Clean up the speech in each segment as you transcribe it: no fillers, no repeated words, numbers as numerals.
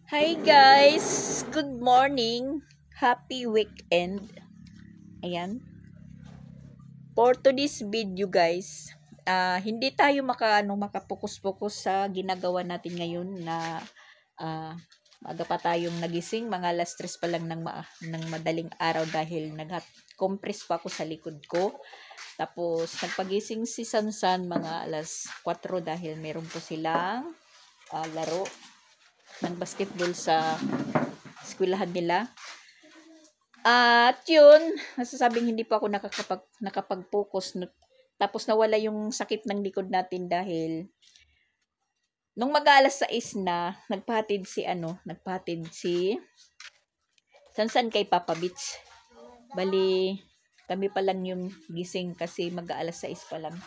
Hi guys! Good morning! Happy weekend! Ayan. For today's video guys, hindi tayo makapokus-pokus sa ginagawa natin ngayon na maaga pa tayong nagising. Mga alas 3 pa lang ng madaling araw dahil nag-compress pa ako sa likod ko. Tapos nagpagising si Sansan mga alas 4 dahil meron po silang laro ng basketball sa eskwelahan nila. At yun, nasasabing hindi pa ako nakapag-focus. Tapos nawala yung sakit ng likod natin dahil nung mag-alas 6 na, nagpahatid si Sansan kay Papa Beach. Bali, kami pa lang yung gising kasi mag-alas 6 pa lang.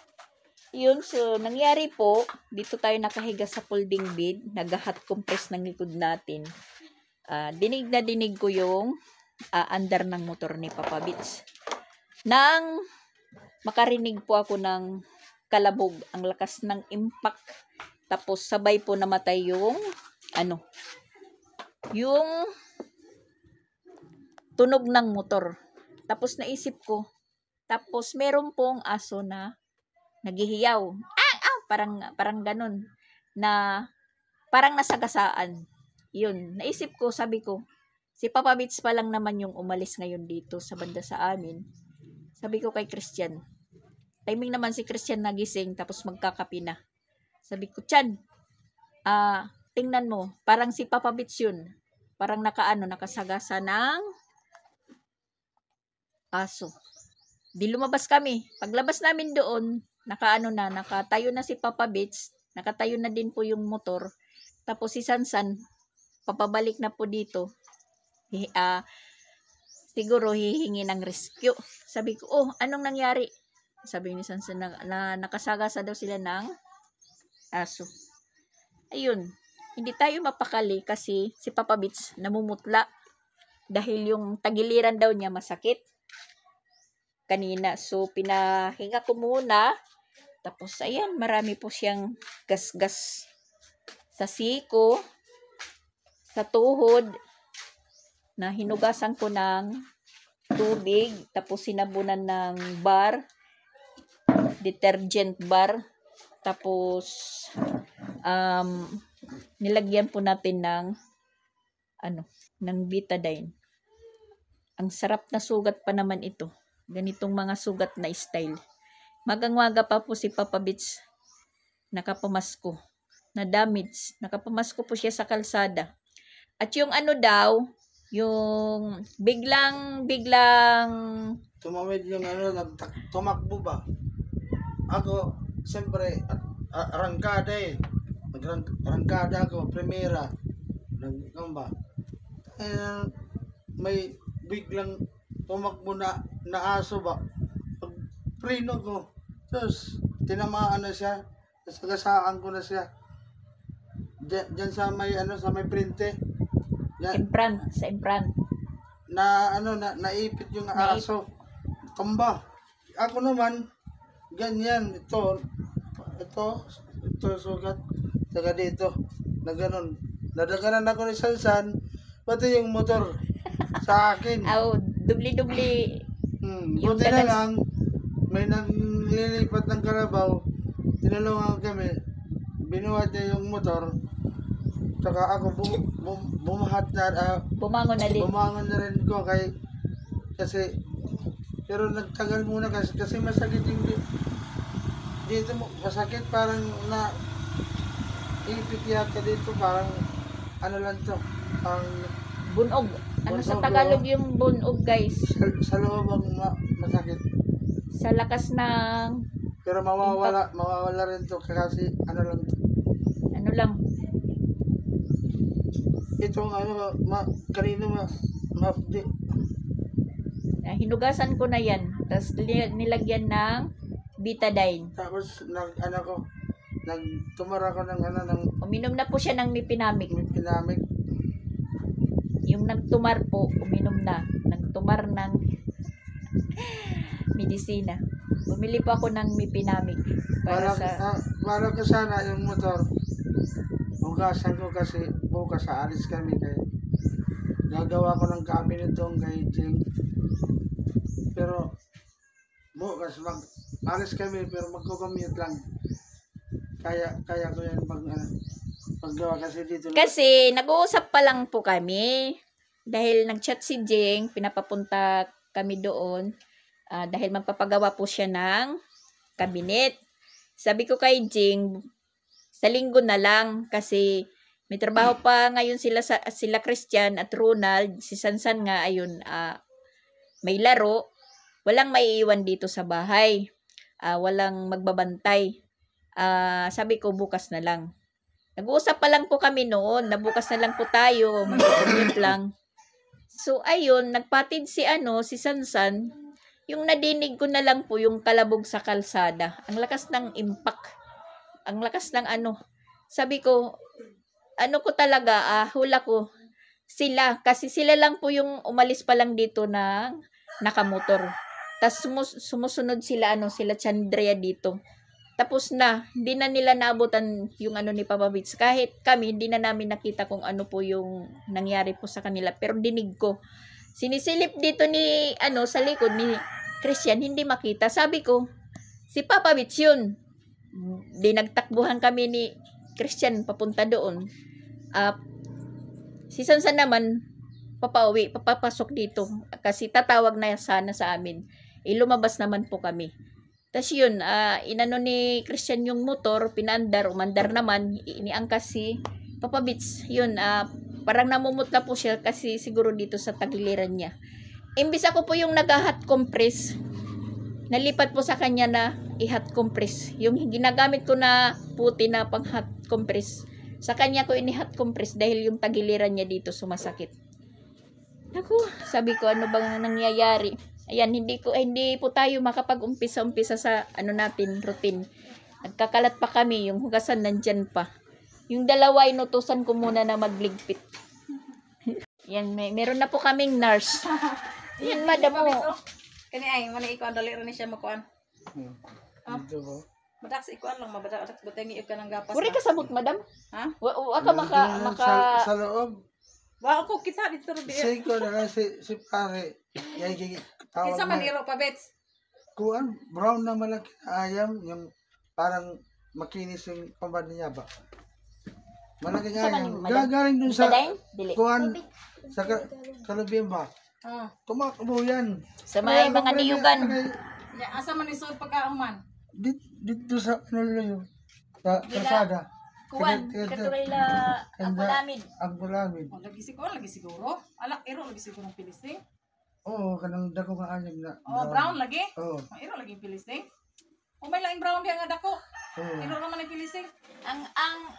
Yun, so, nangyari po, dito tayo nakahiga sa folding bed, nag-hot compress ng likod natin. Dinig na dinig ko yung under ng motor ni Papa Beach. Nang makarinig po ako ng kalabog, ang lakas ng impact, tapos sabay po namatay yung, yung tunog ng motor. Tapos naisip ko, tapos meron pong aso na naghihiyaw. Parang ganun. Na parang nasagasaan. Yun. Naisip ko, sabi ko, si Papa Beach pa lang naman yung umalis ngayon dito sa banda sa amin. Sabi ko kay Christian. Timing naman si Christian nagising tapos magkakapi na. Sabi ko, Chan, tingnan mo. Parang si Papa Beach yun. Parang nakasagasa ng aso. Di lumabas kami. Paglabas namin doon, nakatayo na si Papa Beach, nakatayo na din po yung motor. Tapos si Sansan, papabalik na po dito. Siguro hihingi ng rescue. Sabi ko, anong nangyari? Sabi ni Sansan na nakasagasa daw sila ng aso. Ayun, hindi tayo mapakali kasi si Papa Beach namumutla dahil yung tagiliran daw niya masakit kanina. So, pinahinga ko muna. Tapos, ayan, marami po siyang gas-gas sa siko, sa tuhod, na hinugasan ko ng tubig. Tapos, sinabunan ng bar, detergent bar. Tapos, nilagyan po natin ng betadine. Ang sarap na sugat pa naman ito. Ganitong mga sugat na style. Magang-maga pa po si Papa Beach nakapamasko, na damage. Nakapamasko po siya sa kalsada. At yung yung biglang tumawid yung tumakbo ba? Ako, siyempre, arangkada arangkada ako, primera. May biglang tumakbo na aso ba? Preno ko. Tapos, tinamaan na siya. Nasagasaan ko na siya. Diyan sa may, sa may printe. sa imprant. Naipit yung aso. Kamba. Ako naman, ganyan. Ito sugat. Saka dito. Na ganun. Nadaganan ako ni Sansan. Pati yung motor. Sa akin. Dubli-dubli. Buti na lang, may naglilipat ng kalabaw, tinulungan kami, binuhat niya yung motor, saka ako bumahat na, bumangon na rin ko kasi, pero nagtagal muna kasi masakit yung dito masakit, parang na ipit yata dito, parang lang to, ang bunog. Sa Tagalog yung bunog, guys? Sa loob ang masakit. Sa lakas ng... Pero mawawala rin to kasi lang to. Ano lang? Itong kanino hinugasan ko na yan. Tapos nilagyan ng betadine. Tapos nagtumara ko ng uminom na po siya ng Mipinamic. Yung nagtumar po, uminom na. Nagtumar ng medisina. Bumili po ako ng Mipinamic. Para ka sana yung motor. hugasan ko kasi bukas aalis kami kay gagawa ko ng cabinet doon kay Jing. Pero bukas alis kami pero magko-commute lang. Kaya ko yan paggawa kasi dito. Kasi nag-uusap pa lang po kami. Dahil nag-chat si Jing, pinapapunta kami doon. Dahil magpapagawa po siya ng cabinet. Sabi ko kay Jing, sa linggo na lang kasi may trabaho pa ngayon sila Christian at Ronald. Si Sansan nga ayun may laro. Walang maiiwan dito sa bahay. Walang magbabantay. Sabi ko bukas na lang. Nag-uusap pa lang po kami noon na bukas na lang po tayo. Mag-commute lang. So ayun, nagpatid si Sansan. Yung nadinig ko na lang po yung kalabog sa kalsada. Ang lakas ng impact. Ang lakas ng Sabi ko, ko talaga, hula ko, sila. Kasi sila lang po yung umalis pa lang dito ng nakamotor. Tapos sumusunod sila, sila Chandria dito. Tapos na, hindi na nila naabutan yung ni Papa Bits. Kahit kami, hindi na namin nakita kung ano po yung nangyari po sa kanila. Pero dinig ko. Sinisilip dito ni, sa likod ni Christian, hindi makita. Sabi ko, si Papa Bits yun. Di nagtakbuhan kami ni Christian papunta doon. Si Sansan naman, papapasok dito. Kasi tatawag na sana sa amin. Lumabas naman po kami. Tapos yun, inano ni Christian yung motor, umandar naman, iniangkas si Papa Bits. Yun, parang namumutla po siya kasi siguro dito sa tagiliran niya. Imbis ako po yung nag-hot compress, nalipat po sa kanya na i-hot compress. Yung ginagamit ko na puti na pang hot compress, sa kanya ko ini-hot compress dahil yung tagiliran niya dito sumasakit. Naku, sabi ko ano bang nangyayari? Ayan, hindi po tayo makapag-umpisa sa natin routine. Nagkakalat pa kami, yung hugasan nandyan pa. Yung dalawa inutusan ko muna na magligpit. Yan, meron na po kaming nurse. Yan, madam mo. Kani ay man ikaw dali ra ni siya makuan. Dito ko. Madak sa ikuan lang mabadak butangi ka ng gapas. Uri ka sabot, madam? Ha? Wa ka maka Sa loob. Wa ako kita dito ro diya. Say ko na si pare. Yan tawag Kinsa man iro pa bets. Kuan, brown na malaki na ayam, yung parang makinis yung pambad niya ba? Malaki nga ayam. Gagaling dun sa Dili. kuan, sa kalubim ba? Tumakbo yan. Sa mga niyugan. Ya asa man isod pagkaaman. Dito sa yun. Sa kalsada. Kuwan, katulila ang palamid. Ang palamid. Lagi siguro. Alak iro lagi siguro ng pilising. Oo, kanang dako nga ayam na. Brown lagi? Oo. Iro lagi pilising. May laing brown diya nga dako. Oo. Iro naman ang pilising. Ang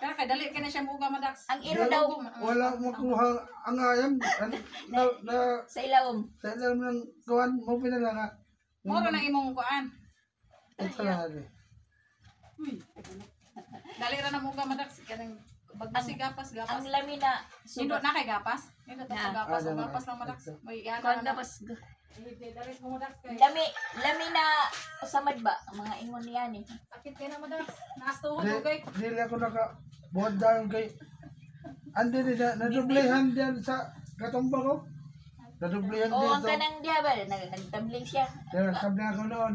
Kaya kay dali ka na siya muga madax. ang iro daw Wala makuha ang ayam. sa ilawom. Sa alam ng kuan mo pinala nga. Moro na imong kuan. Ito lang ali. Uy. Dali ra na muga madax kanang bagbasi gapas. Ang lamina Sino na kay gapas? Ito to Na. gapas, Ah, gapas lang madax. May yan. kuwan dapas Dali mo madax kay. lamina usamad ba ang mga ingon niyan eh. Sakit kay na madax. Naastuhon mo kay. Dili ako buhat dahil kay andi nila nadublehan diyan sa katumba ko. Nadublehan Oo, ang dito. kanang diabal nagtabling siya. Dahil sabi ako noon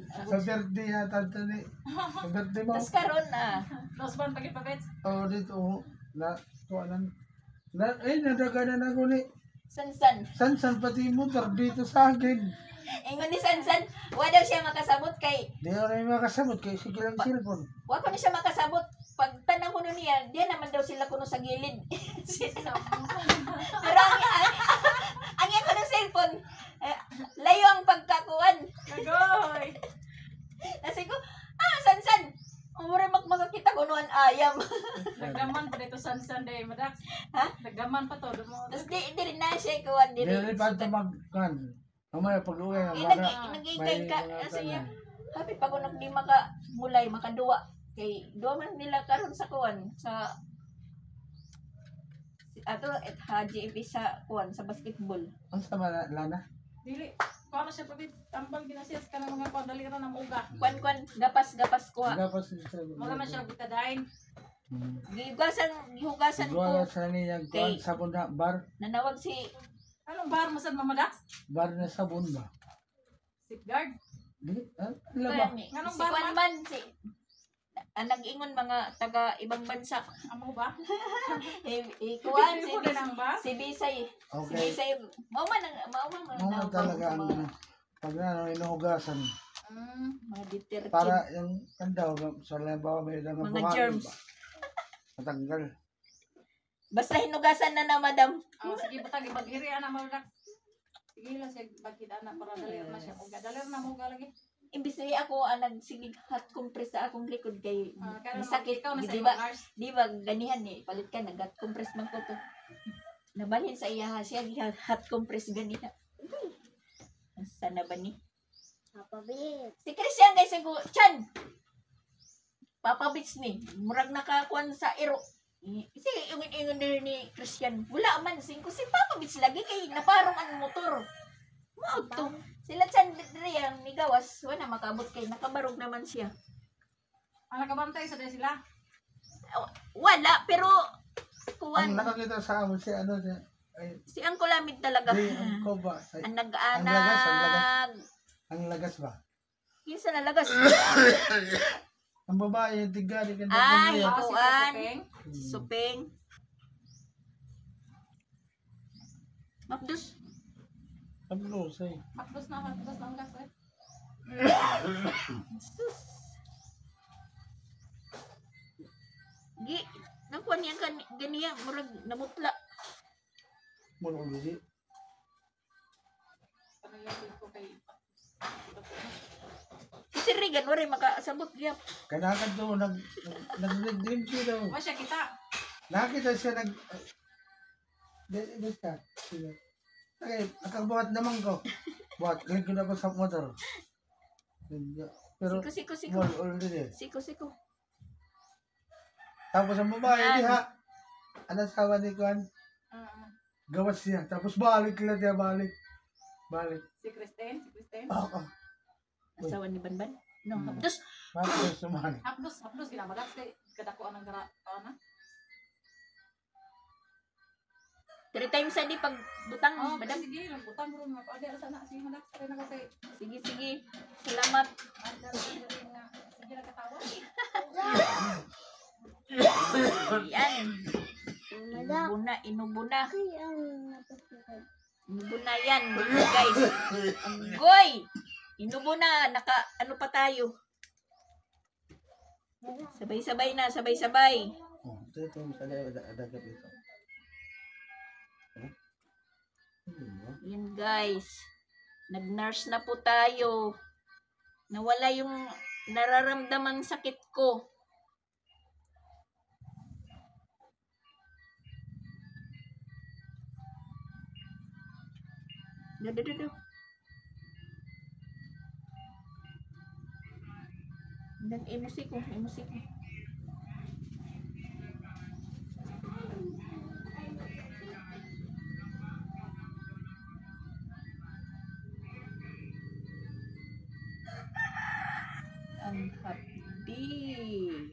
sa birthday yata ito ni sa birthday mo. Tas karon Rosban pagit pa bets. Oo dito na tuwanan. Nadaganan ako ni Sansan. Sansan pati motor dito sa akin. Ingon ni Sansan, wa daw siya makasabot kay Di ako na yung makasabot kay sige lang cellphone. wa ko ni siya makasabot. Pag tanang ko niya, diyan naman daw sila kuno sa gilid. Pero ang yan ko ng cellphone, layo ang pagkakuan. Agoy. Kasi ko, Sansan, umuri makakita ko noon ayam. Nagdaman pa dito san day madax. Ha? Nagdaman pa to mo. Tapos di rin na siya kuan Di diri. pa ito magkan. Mamaya pag-uwi ang Nagigay ka, siya, happy pag unang di mulay, makaduwa. Kay duwa man nila karon sa kuan sa ato at HGP sa kuan sa basketball. Ang sama na lana. Dili. Kuha na siya pabit. Tambal ginasiyas ka ng mga pandali ra ng uga. Kuan gapas kuha. Dapat sa Mga na siya bitadain. Gihugasan Wala ko. sa niya Okay. kuan sabon na bar. Nanawag si Anong bar mo sa Mamadas? Bar na sabon ba? Safeguard? Di, ano ba? Anong si bar Juan man? man, nag-ingon mga taga ibang bansa. Amo ba? Kuan, Hindi ko na lang ba? si Bisay. Si Okay. Bisay, mauman Ano talaga ang mga, pag inuhugasan Mm. detergent. para yung daw sa limbawa may ilang Mga buhangin germs. ba? Matanggal. Basta hinugasan na na, madam. Sige, batag ibagiri ana Mamadas. Sige lang siya bagkid ana para dalir na siya. Uga dalir na mo lagi. Imbis na ako nagsigig hot compress sa akong likod kay Kaya sakit. ikaw na sa Di ibang ba? nurse. Di ba ganihan eh, palit ka hot compress man ko to. Nabalhin sa iya siya hot compress ganiha. Sana ba ni? Si Christian guys ko, Chan. Papa Bits ni, murag nakakuan sa iro. Sige, yung ingon ni Christian, wala man singko si Papa Bits lagi kay naparong ang motor. Mao to. Sila Chan diri ang nigawas, wala makabot kay nakabarog naman siya. Ang nakabantay sa dili sila. Wala, pero Ang kuan nakakita sa amin si ano siya. Ay, si Angko Lamid talaga. di, ang ko ba? Ay, Ang lagas, nag-anag. ang lagas ba? Kinsa na lagas? Ang babae yung tigari ka Ah, niya. Si Kuan. Kupeng. Si Supeng. Mapdos. Ang lusay. Makdos na ang gas eh. Gi, nakuan niya ganiya, murag namutla. Muna ulit. Ano yung ko kay Si Regan, wala makasabot niya. Kanakan to, nag-dream siya daw. wa siya kita. Nakita siya Di siya. Sige. Okay, nakabuhat naman ko. Buhat, ngayon ko na ako sa motor. Pero, Siko. wall already. Siko. Tapos ang babae, Yan. diha. Ano sawa ni Kwan? Gawas siya. Tapos balik lang niya, balik. Si Kristen. Oo. Asawa ni Banban. No, Hmm. hapdos. Tapos sumali. Hapdos ginamadas kay kadako ang ana. 3 times sa di pag butang, madam. Sige, butang ron nga pa sana si Madak kay na kay. Sige. Salamat. Sige na katawa. Yan. Inubo na. Inubo na yan, guys. Goy! Inubo na. Ano pa tayo? Sabay-sabay na, sabay-sabay. Oh, ito, ada dito. Yan, guys. Nag-nurse na po tayo. Nawala yung nararamdamang sakit ko. Do. Nag-emosi ko. Ang happy.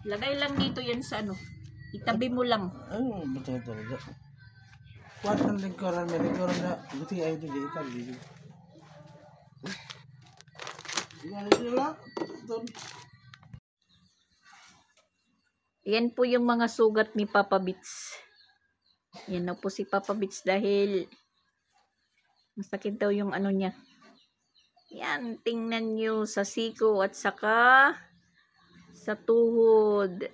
Lagay lang dito yan sa ano. Itabi mo lang. Ano, betul talaga. Kuat ang lingkuran, may lingkuran na. Buti ayaw dito, ikan dito. Yan nila. Yan po yung mga sugat ni Papa Bits. Yan na po si Papa Bits dahil masakit daw yung ano niya. Yan, tingnan nyo sa siko at saka sa tuhod.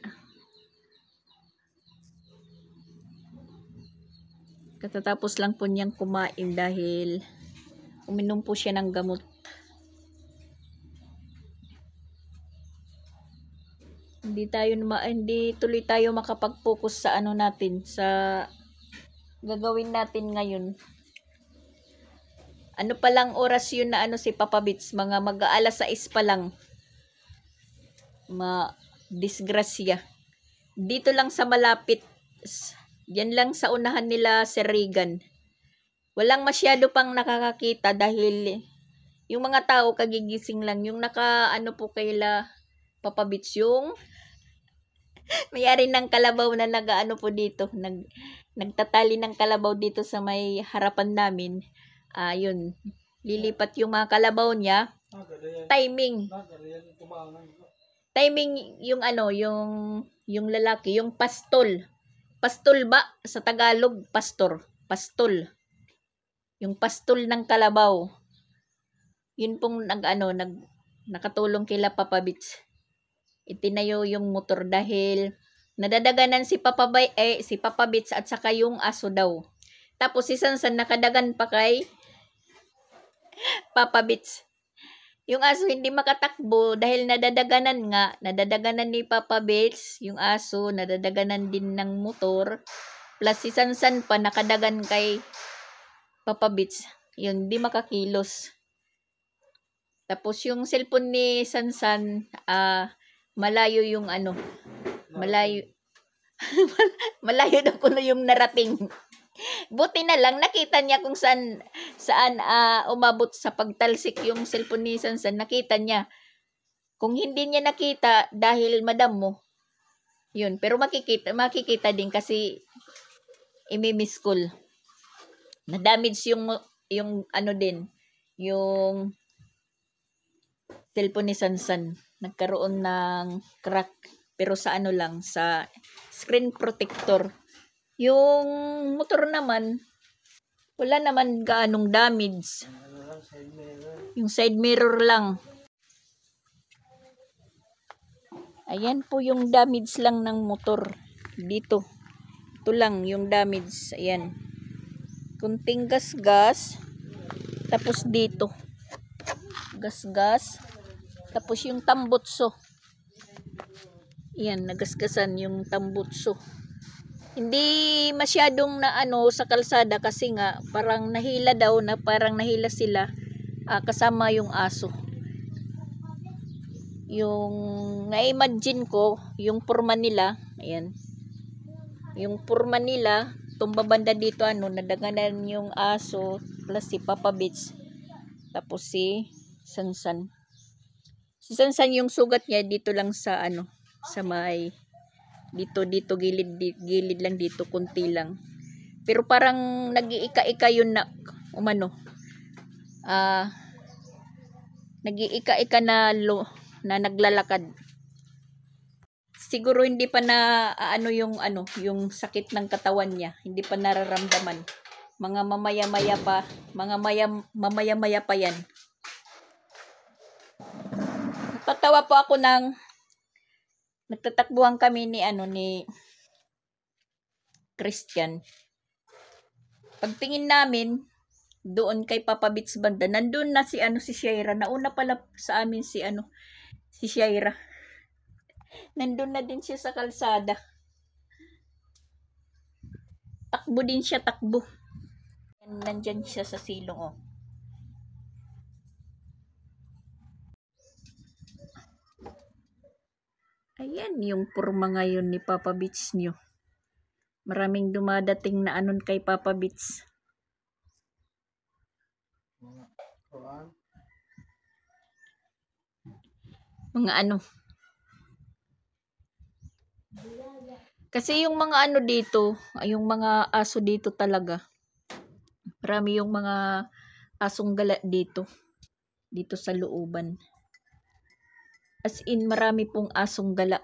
Katatapos lang po niyang kumain dahil uminom po siya ng gamot. Hindi tuloy tayo makapag-focus sa ano natin, sa gagawin natin ngayon. Ano pa lang oras yun na ano si Papa Bits, mga mag-aalas 6 pa lang. Disgrasya. Dito lang sa malapit, yan lang sa unahan nila si Regan. walang masyado pang nakakakita dahil yung mga tao kagigising lang. Yung ano po kaila Papa Beach, yung mayari ng kalabaw na nagaano po dito, nagtatali ng kalabaw dito sa may harapan namin. Yun, lilipat yung mga kalabaw niya. Timing yung yung lalaki, yung pastol ba sa Tagalog? Pastol, yung pastol ng kalabaw, yun pong nakatulong kila Papa Beach. Itinayo yung motor dahil nadadaganan si Papa Beach at saka yung aso daw. Tapos si Sansan nakadagan pa kay Papa Beach. Yung aso hindi makatakbo dahil nadadaganan ni Papa Beach, yung aso nadadaganan din ng motor. Plus si Sansan pa nakadagan kay Papa Beach. Yun, di makakilos. Tapos yung cellphone ni Sansan, malayo yung malayo. Malayo daw kuno yung narating. Buti na lang nakita niya kung saan umabot sa pagtalsik yung cellphone ni Sansan. Nakita niya. Kung hindi niya nakita dahil madam mo, yun. Pero makikita din kasi imi-miss call. Na-damage yung din, yung cellphone ni Sansan. Nagkaroon ng crack, pero sa lang, sa screen protector. Yung motor naman, wala naman gaanong damage. Yung side mirror lang. Ayan po yung damage lang ng motor. Dito. Ito lang yung damage. Ayan. Kunting gas-gas. Tapos dito. Gas-gas. Tapos yung tambutso. Yan, nagasgasan yung tambutso. Hindi masyadong sa kalsada kasi nga parang nahila sila kasama yung aso. Yung na-imagine ko, yung purma nila, ayan. Yung purma nila, tumbabanda dito nadaganan yung aso plus si Papa Beach. Tapos si Sansan. Si Sansan yung sugat niya dito lang sa sa may dito gilid lang dito, kunti lang. Pero parang nag-iika-ika yun na nag-iika-ika na naglalakad. Siguro hindi pa na yung sakit ng katawan niya, hindi pa nararamdaman. Mga mamaya-maya pa yan. Patawa po ako nagtatakbuhan kami ni Christian. Pagtingin namin doon kay Papa Beach banda, nandun na si Shaira. Nauna pala sa amin si Shaira. Nandun na din siya sa kalsada. Takbo din siya, takbo. Nandyan siya sa silong, Ayan yung purma ngayon ni Papa Beach nyo. Maraming dumadating na kay Papa Beach. Mga Kasi yung mga dito, yung mga aso dito talaga. Marami yung mga asong gala dito. Dito sa looban. As in, marami pong asong gala.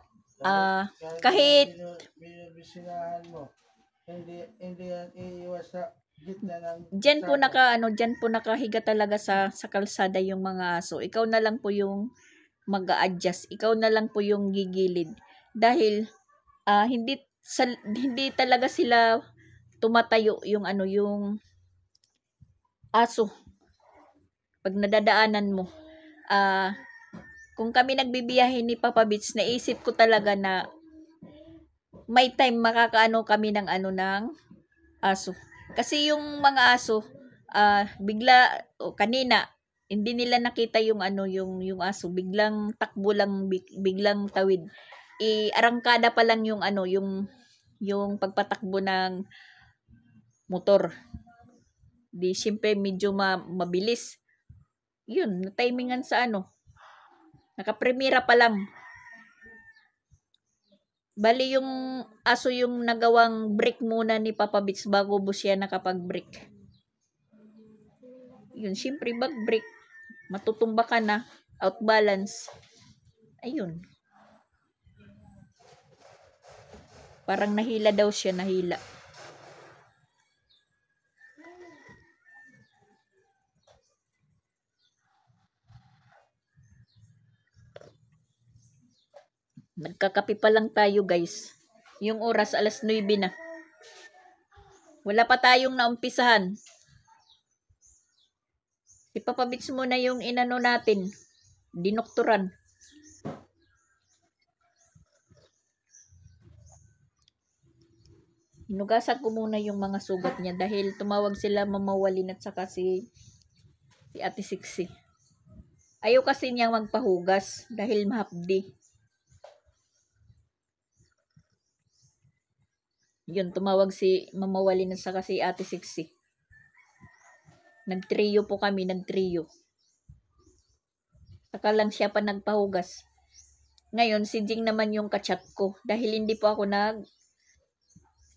Kahit binibisinahan mo, hindi yan iiwas sa gitna ng diyan po nakahiga talaga sa kalsada yung mga aso. Ikaw na lang po yung mag-a-adjust. Ikaw na lang po yung gigilid. Dahil hindi talaga sila tumatayo yung yung aso. Pag nadadaanan mo, kung kami nagbibiyahe ni Papa Beach, naisip ko talaga na may time makakaano kami ng ng aso. Kasi yung mga aso, bigla kanina hindi nila nakita yung yung aso, biglang takbo lang, biglang tawid. Arangkada pa lang yung yung pagpatakbo ng motor. Di siyempre medyo mabilis. Yun, na-timingan sa ano. Nakapremira pa lang. Bali yung aso yung nagawang break muna ni Papa Bits bago po siya nakapag-break. Yun, siyempre break. Matutumba ka na. Out balance. Ayun. Parang nahila daw siya, nahila. Nagkakape pa lang tayo guys. Yung oras alas 9 na. Wala pa tayong naumpisahan. Ipapabits mo na yung inano natin. Dinoktoran. Hinugasan ko muna yung mga sugat niya dahil tumawag sila mamawalin at saka si Ate Sixi. Ayaw kasi niyang magpahugas dahil mahapdi. Yun, tumawag si mamawalin at saka si Ate Sixi. Nagtrio po kami, nagtrio. Saka lang siya pa nagpahugas. Ngayon, si Jing naman yung kachat ko. Dahil hindi po ako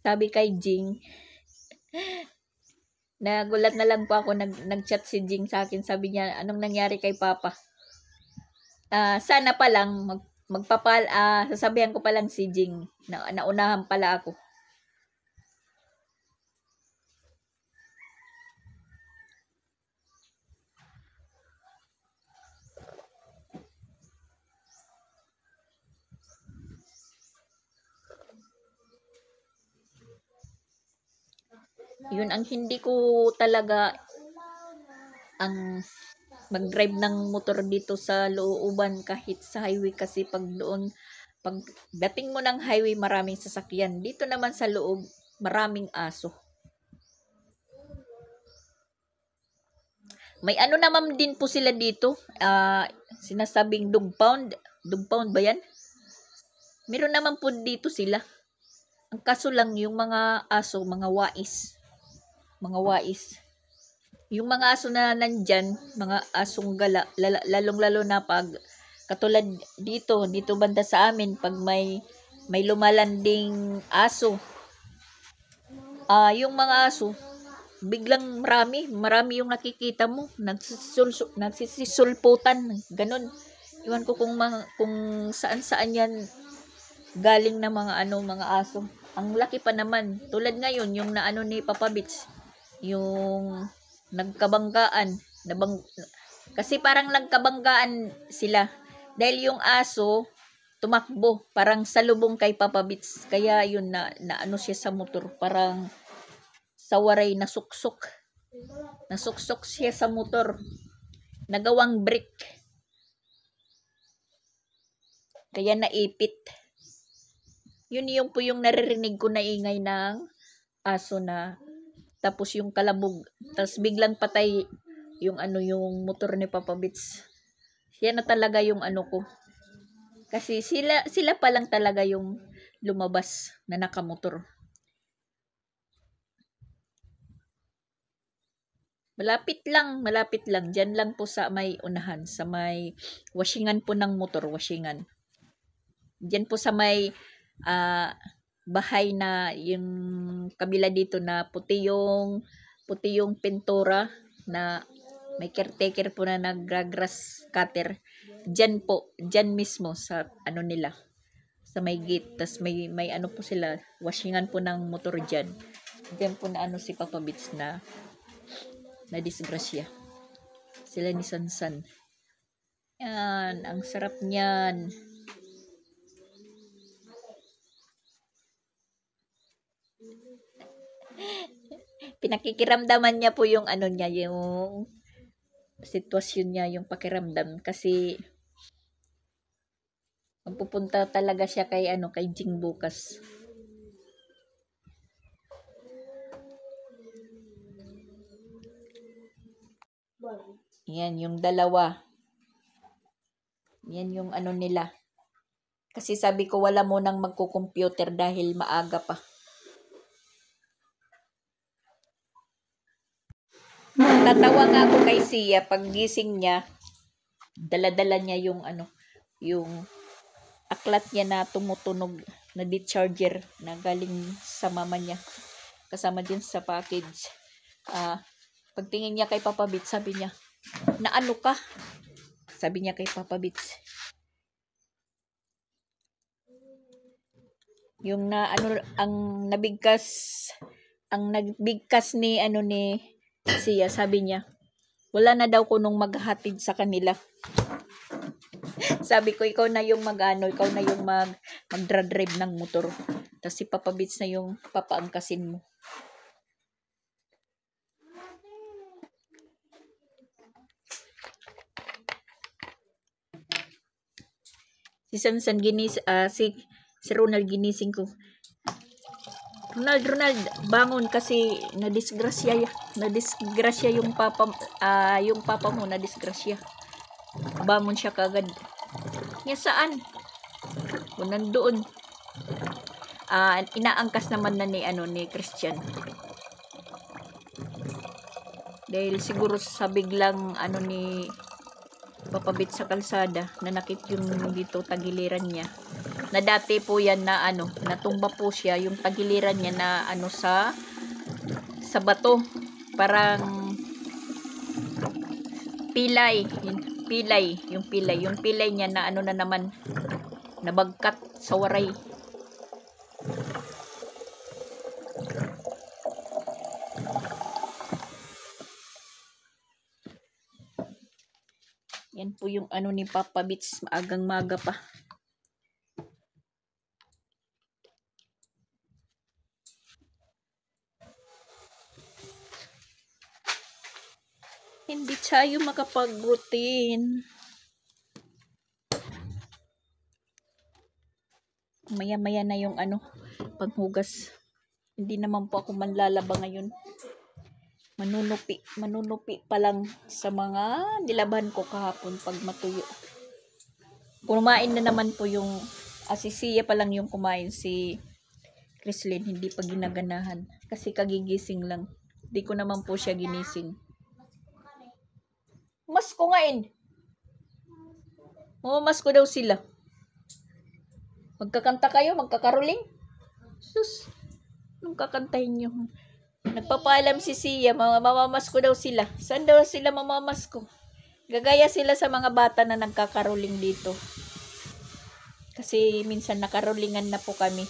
sabi kay Jing, nagulat na lang po ako, nag-chat si Jing sa akin. Sabi niya, anong nangyari kay Papa? Sana pa lang, sasabihan ko pa lang si Jing, na naunahan pala ako. Yun ang hindi ko talaga ang mag-drive ng motor dito sa looban kahit sa highway kasi pag dating mo ng highway maraming sasakyan. Dito naman sa loob maraming aso. May ano naman din po sila dito. Sinasabing dog pound. Dog pound ba yan? Meron naman po dito sila. Ang kaso lang yung mga aso, mga wais. Yung mga aso na nandyan, mga asong gala, lalong-lalo na pag katulad dito banda sa amin, pag may lumalanding aso. Yung mga aso, biglang marami yung nakikita mo, nagsisisulputan, ganun. Iwan ko kung saan yan galing na mga aso. Ang laki pa naman. Tulad ngayon, yung naano ni Papa Bits, yung nagkabanggaan. Kasi parang nagkabanggaan sila. Dahil yung aso, tumakbo. Parang salubong kay Papa Bits. Kaya yun, na ano siya sa motor. Parang sa waray, nasuksok. Nasuksok siya sa motor. Nagawang brick. Kaya naipit. Yun yung po yung naririnig ko na ingay ng aso na tapos yung kalabog. Tapos biglang patay yung yung motor ni Papa Bits. Siya na talaga yung ko. Kasi sila pa lang talaga yung lumabas na nakamotor. Malapit lang. Diyan lang po sa may unahan, sa may washingan po ng motor, washingan. Diyan po sa may bahay na yung kabila dito na puti yung pintura na may caretaker po na nag-grass cutter. Diyan mismo sa nila, sa may gate. Tas may po sila, washingan po ng motor diyan. Diyan po na si Papa Bits na disgrasya. Sila ni Sansan. Yan, ang sarap niyan. Pinakikiramdaman niya po yung niya, yung sitwasyon niya, yung pakiramdam kasi magpupunta talaga siya kay Jing bukas. Yan yung dalawa. Yan yung nila. Kasi sabi ko wala mo nang magko-computer dahil maaga pa. Tatawa nga ako kay Sia pag gising niya. Dala-dala niya yung yung aklat niya na tumutunog na di-charger na galing sa mama niya. Kasama din sa package. Pagtingin niya kay Papa Bits, sabi niya, "Na ano ka?" Sabi niya kay Papa Bits. Yung ang nagbigkas ni Sia, sabi niya, wala na daw kunong maghatid sa kanila. Sabi ko, ikaw na yung ikaw na yung magdra-drive ng motor. Tapos si Papa Bits na yung papaangkasin mo. Si Sansan si Ronald ginising ko. Ronald, bangon kasi nadisgrasya yung papa mo, nadisgrasya. Bangon siya kagad. Niya saan? O nandoon. Inaangkas naman na ni Christian. Dahil siguro sa biglang ni Papa Bits sa kalsada, nanakit yung dito tagiliran niya. Na dati po yan na natumba po siya yung tagiliran niya na sa bato. Parang pilay. Yung pilay niya na na naman nabagkat sa waray. Yan po yung ni Papa Bits, maagang maga pa. Hindi tayo makapag-routine. Maya-maya na yung paghugas. Hindi naman po ako manlalaba ngayon. Manunupi pa lang sa mga nilaban ko kahapon pag matuyo. Kumain na naman po yung si Sia pa lang yung kumain, si Chrislyn hindi pa ginaganahan kasi kagigising lang. Hindi ko naman po siya ginising. Masko ngain. Mamasko daw sila. Magkakanta kayo? Magkakaroling? Sus. Anong kakantahin nyo? Nagpapaalam si Sia, mamamasko daw sila. Saan daw sila mamamasko? Gagaya sila sa mga bata na nagkakaroling dito. Kasi minsan nakarolingan na po kami.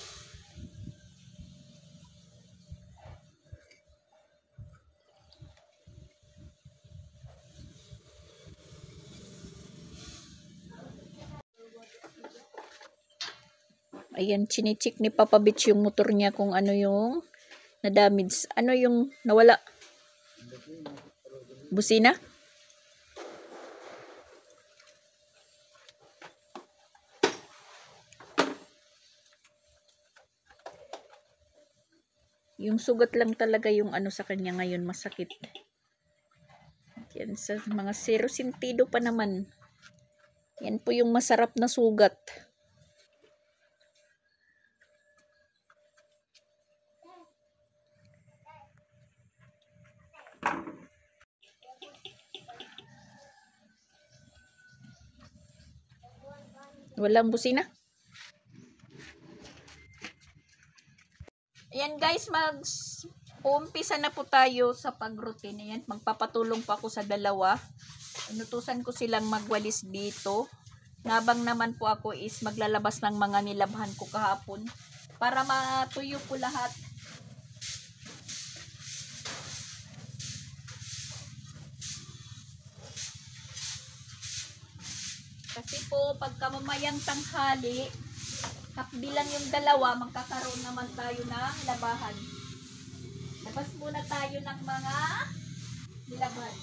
Ayan, chinichik ni Papa Bits yung motor niya kung ano yung na-damage. Ano yung nawala? Busina? Yung sugat lang talaga yung sa kanya ngayon masakit. Yan, sa mga 0 sentido pa naman. Yan po yung masarap na sugat. Walang busina. Ayan guys, umpisa na po tayo sa pag-routine. Ayan, magpapatulong pa ako sa dalawa. Inutusan ko silang magwalis dito. Nabang naman po ako is maglalabas ng mga nilabhan ko kahapon para matuyo po lahat. Kasi po, pagka mamayang tanghali, bilang yung dalawa, magkakaroon naman tayo ng labahan. Labas muna tayo ng mga nilaban.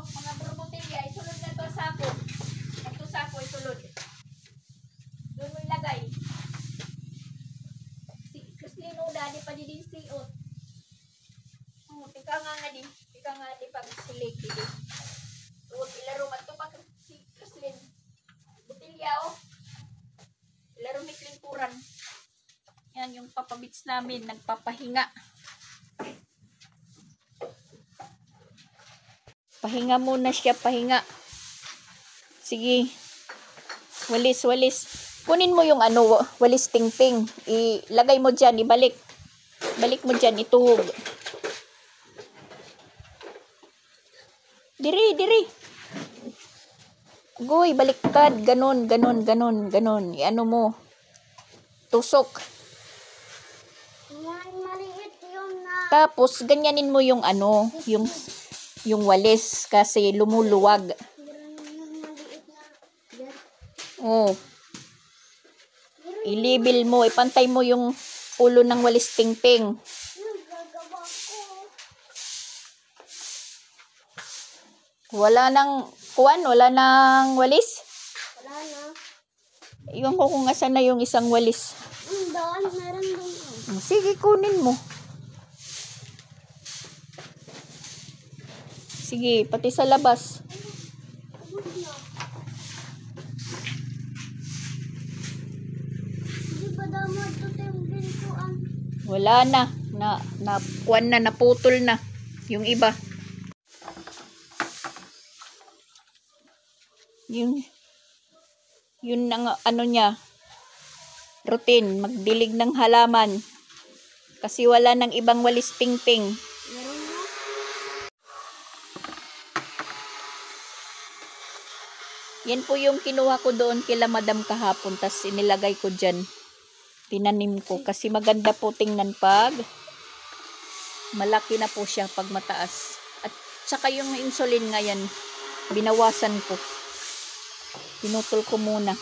Mga buro botilya, isulod na to sa ako. Ito sa ako, isulod. silig dito. Huwag ilaro man to pag si Chrislyn. Butilya oh. Ilaro ni Klingkuran. Yan yung papabits namin, nagpapahinga. Pahinga muna siya, pahinga. Sige. Walis, walis. Kunin mo yung ano, walis tingting. Ilagay mo dyan, ibalik. Balik mo dyan, ituhog. Diri, diri. Agoy, baliktad. Ganon, ganon, ganon, ganon. Iano mo. Tusok. Maliit yung na. Tapos, ganyanin mo yung ano, yung walis kasi lumuluwag. Maliit na. Oh. Ilibil mo, ipantay mo yung ulo ng walis tingting. Gagawa ko. Wala nang kuwan, wala nang walis. Wala na. Iwan ko kung asan na yung isang walis. Doon, meron doon. Sige, kunin mo. Sige, pati sa labas. Di ba daw mo ito yung pintuan? Wala na. Kuwan na, naputol na. Yung iba. Yun ang ano niya. Routine. Magdilig ng halaman. Kasi wala nang ibang walis ping-ping. Meron na. Yan po yung kinuha ko doon kila madam kahapon. Tapos inilagay ko dyan. Tinanim ko. Kasi maganda po tingnan pag malaki na po siya pag mataas. At saka yung insulin nga yan. Binawasan ko. Pinutol ko muna.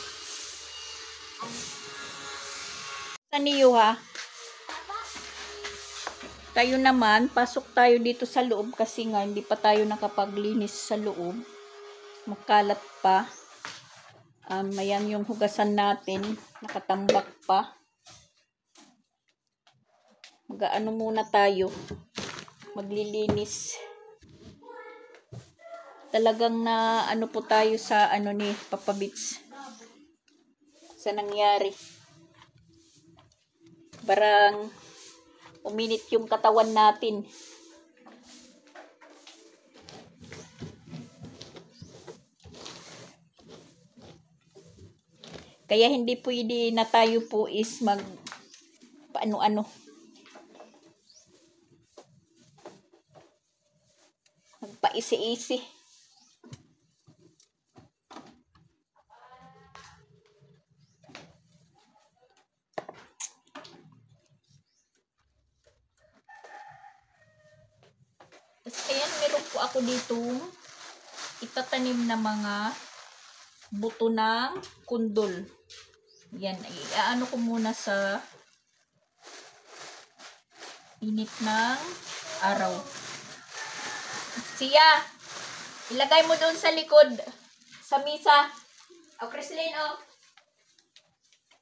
Sa niyo ha? Tayo naman, pasok tayo dito sa loob kasi nga hindi pa tayo nakapaglinis sa loob. Makalat pa. Ayan yung hugasan natin. Nakatambak pa. Mag-ano muna tayo. Maglilinis. Talagang na ano po tayo sa ano ni Papa Bits. Sa nangyari. Barang uminit yung katawan natin. Kaya hindi pwede na tayo po is mag paano-ano. Magpaisi-isi. Ayan, meron po ako dito itatanim na mga buto ng kundol. Yan, iaano ko muna sa init ng araw. Siya, ilagay mo doon sa likod sa misa. O, Chrislyn, o.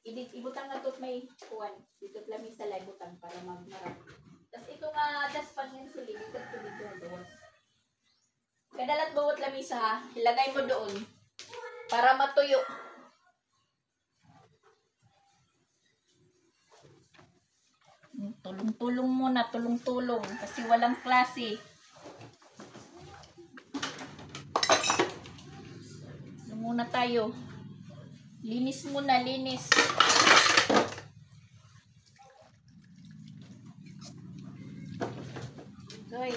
Ibutang na to't may kuwan. Dito lamisa lang ibutang para magmarap. Tapos ito nga, daspan yung suli. Dito ang gawas. Kadalat bawat lamisa ha. Ilagay mo doon. Para matuyo. Tulong-tulong muna. Tulong-tulong. Kasi walang klase. Muna tayo. Linis muna. Linis. Okay.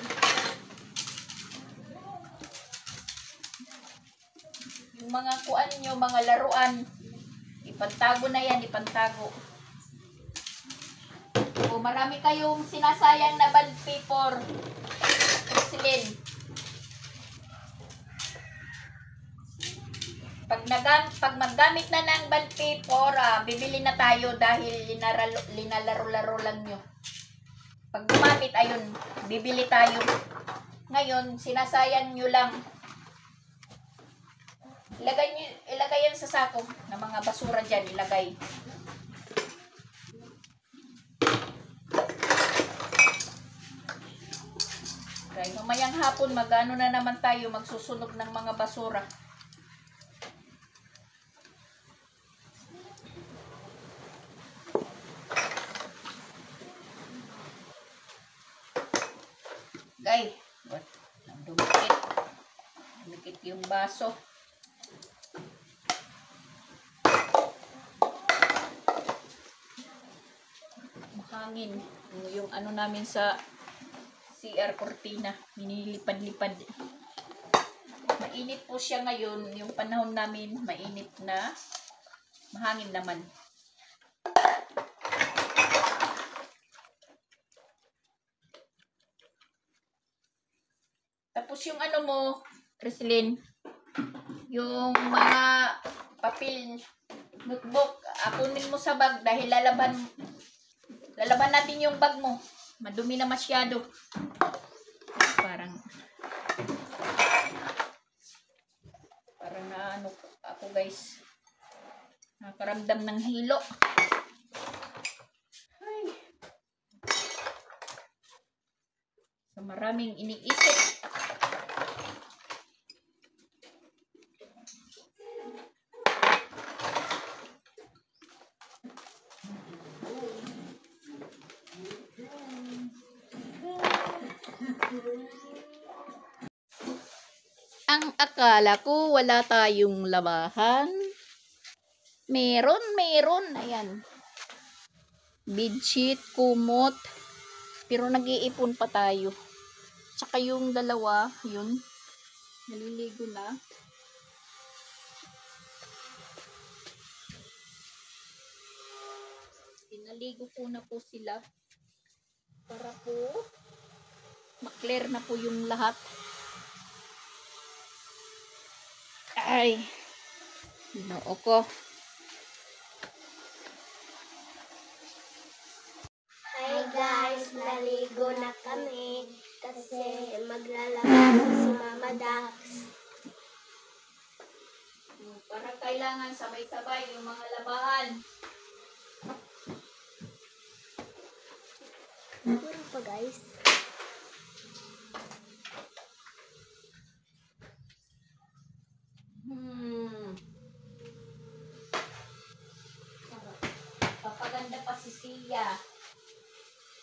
Yung mga kuan nyo, mga laruan, ipantago na yan, ipantago. O, marami kayong sinasayang na bond paper. Excellent. Pag maggamit na ng bond paper, bibili na tayo dahil linalaro-laro lang nyo. Pag gumamit, ayun, bibili tayo. Ngayon, sinasayang nyo lang. Ilagay yan sa sako ng mga basura dyan, ilagay. Okay, mamayang hapon, magano na naman tayo, magsusunog ng mga basura. Guys, what? Dumikit. Dumikit yung baso. Mahangin. Yung ano namin sa CR cortina, minilipad-lipad. Mainit po siya ngayon. Yung panahon namin, mainit na. Mahangin naman. Tapos yung ano mo, Creslin, yung mga papel, notebook, kunin mo sa bag dahil lalaban natin yung bag mo. Madumi na masyado. Parang na ano ako guys. Nakaramdam ng hilo. Ay. So maraming iniisip. Ang akala ko wala tayong labahan. Meron. Ayan. Bedsheet, kumot. Pero nag-iipon pa tayo. Tsaka yung dalawa, yun. Naliligo na. Pinaligo ko na po sila. Para po maklear na po yung lahat. Ay, ginoo ko. Hi guys, naligo na kami kasi maglalaba si Mama Dax. Para kailangan sabay-sabay yung mga labahan. Ano pa guys? Papaganda pa si Sia.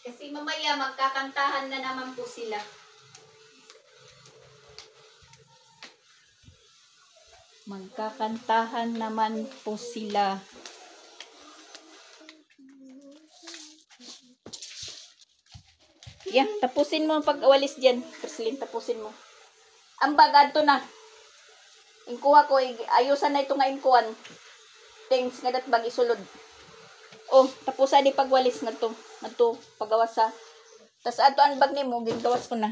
Kasi mamaya magkakantahan na naman po sila. Magkakantahan naman po sila. Yeah, tapusin mo ang pag-awalis dyan. Creslin, tapusin mo. Ang bagad to na. Ingkuha ko, ayusan na ito nga ingkuhan. Thanks, nga dat bag isulod. Oh, tapusan di pagwalis nga to pagawas sa. Tas ato ang bag nimo, gingawas ko na.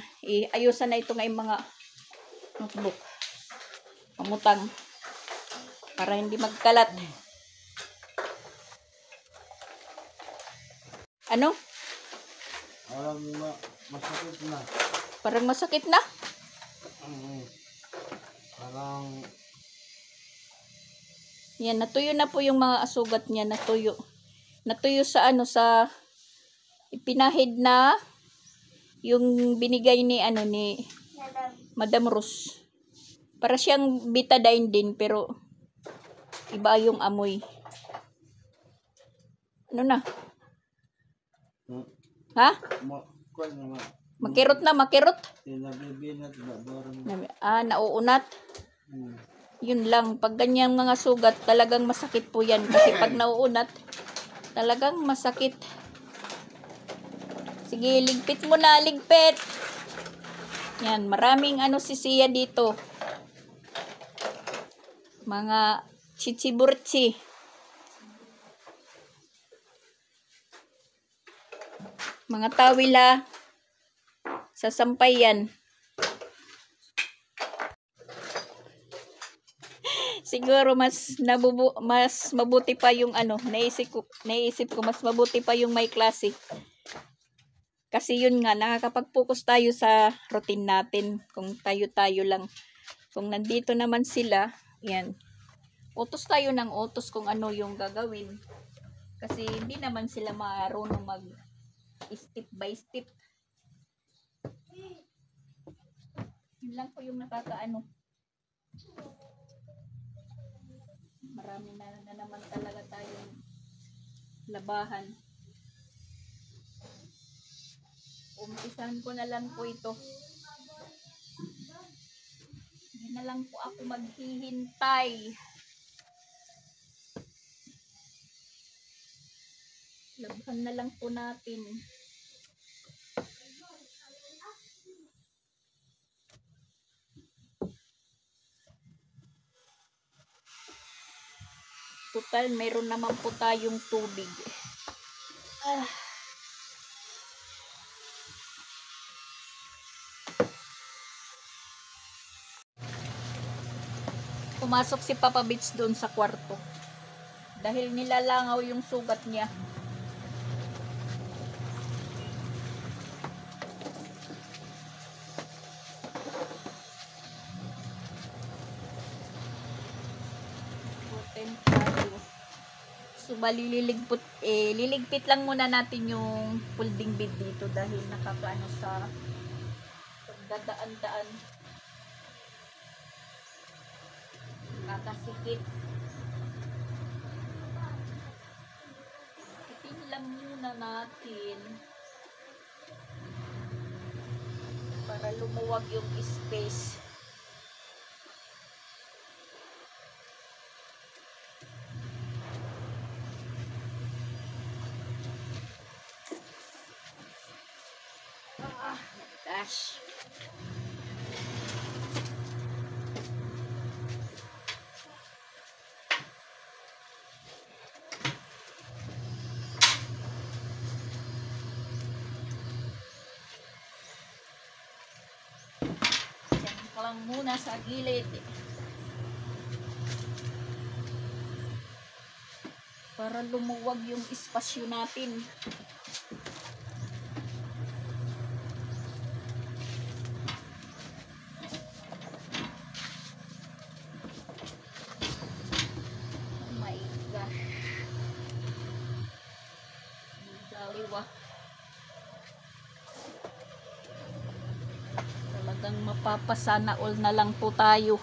Ayusan na ito nga yung mga notebook. Pamutang. Para hindi magkalat. Ano? Masakit na. Parang masakit na? Parang yan, natuyo na po yung mga sugat niya, natuyo. Natuyo sa ano, sa ipinahid na yung binigay ni ano ni Madam Rose. Para siyang betadine din pero iba yung amoy. Ano na? Ha? Makirot na, makirot. Nauunat. Yun lang, pag ganyang mga sugat, talagang masakit po yan. Kasi pag nauunat, talagang masakit. Sige, ligpit mo na, ligpit. Yan, maraming ano si Sia dito. Mga chichiburchi. Mga tawila. Sasampay yan. Siguro mas mabuti pa yung ano, naisip ko mas mabuti pa yung may klase. Kasi yun nga, nakakapag-focus tayo sa routine natin kung tayo-tayo lang. Kung nandito naman sila, yan. Utos tayo ng utos kung ano yung gagawin. Kasi hindi naman sila marunong mag step by step. Yun lang po yung nakakaano. Marami na naman talaga tayong labahan. Umpisahan ko na lang po ito. Hindi na lang po ako maghihintay. Labahan na lang po natin. Total, meron naman po tayong tubig. Pumasok si Papa Bits doon sa kwarto. Dahil nilalangaw yung sugat niya. So, liligpit lang muna natin yung folding bed dito dahil nakakaano sa pagdadaan-daan. Nakasikip. Itin lang muna natin para lumuwag yung space. Gosh. Diyan ka lang muna sa gilid. Para lumuwag yung espasyo natin. Talagang mapapasana all na lang po tayo.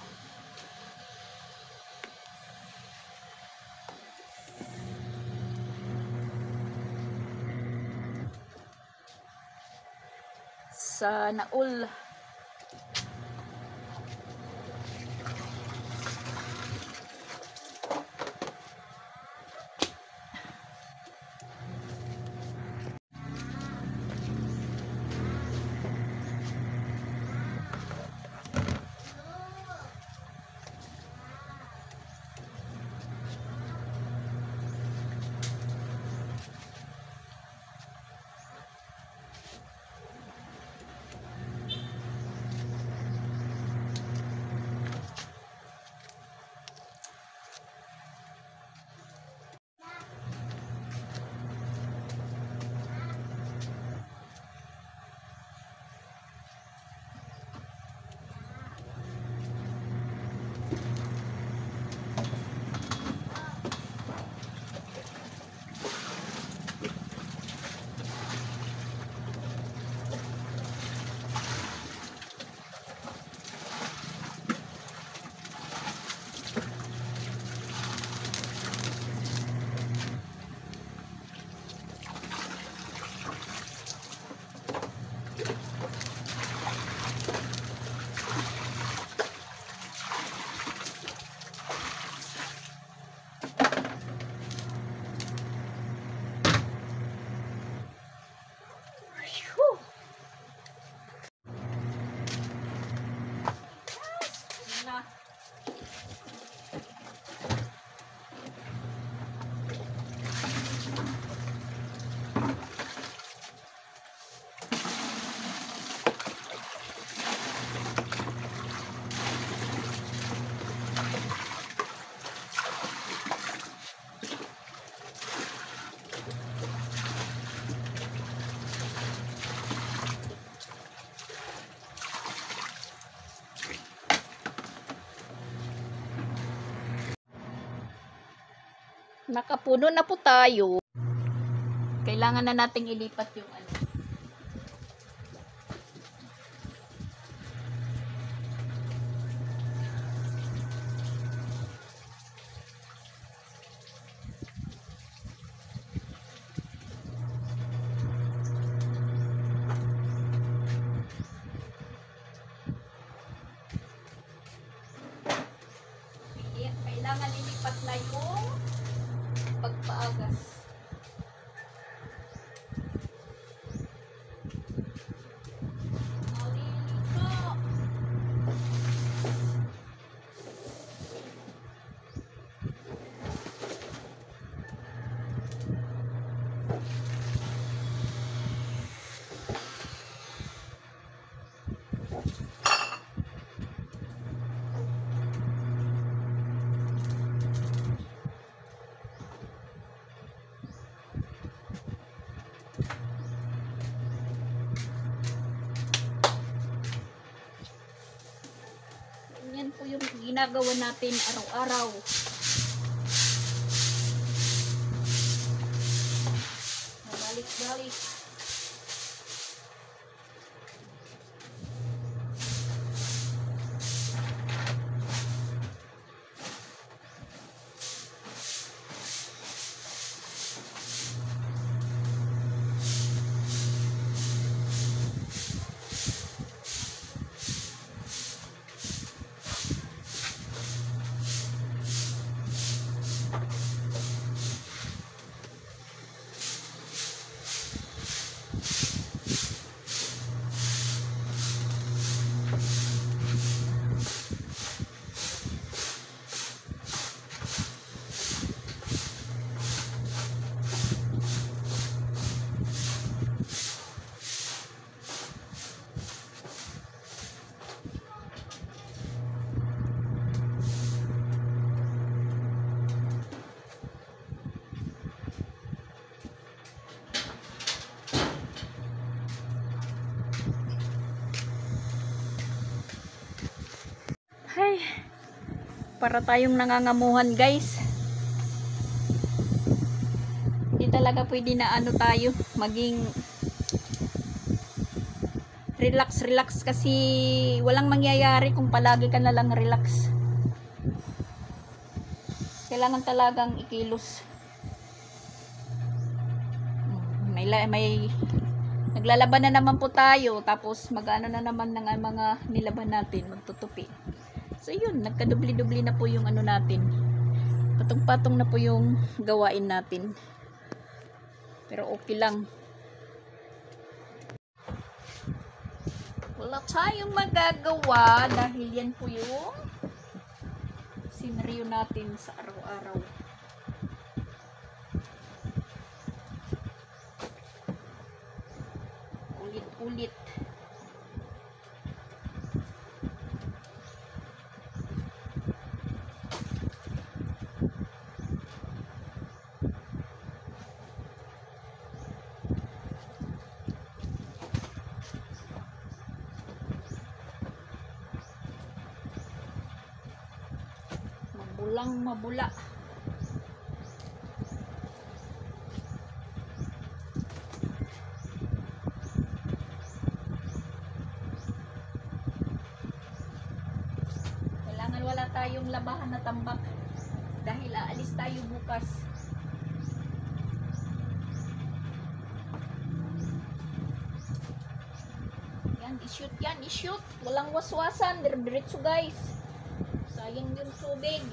Sana all. Nakapuno na po tayo. Kailangan na nating ilipat yung ano. Yan po yung ginagawa natin araw-araw. Balik-balik. Ay, para tayong nangangamuhan guys. Hindi talaga pwede na ano tayo, maging relax kasi walang mangyayari kung palagi ka na lang relax. Kailangan talagang ikilos. May naglalaban na naman po tayo, tapos mag-ano na naman ng mga nilaban natin, magtutupi. So yun, nagkadubli-dubli na po yung ano natin. Patong-patong na po yung gawain natin. Pero okay lang. Wala tayong magagawa dahil yan po yung senaryo natin sa araw-araw. Ulit-ulit. Mabulang mabula. Kailangan wala tayong labahan na tambak dahil aalis tayo bukas. Yan, i-shoot yan, i-shoot. Walang waswasan, diretso guys. Sayang yung tubig.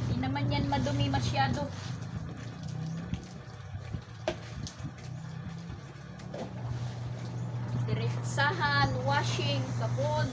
Hindi naman yan madumi masyado. Diretsahan, washing, sabon.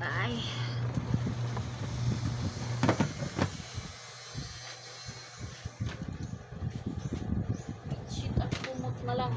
Ay. Shit, at kumot na lang.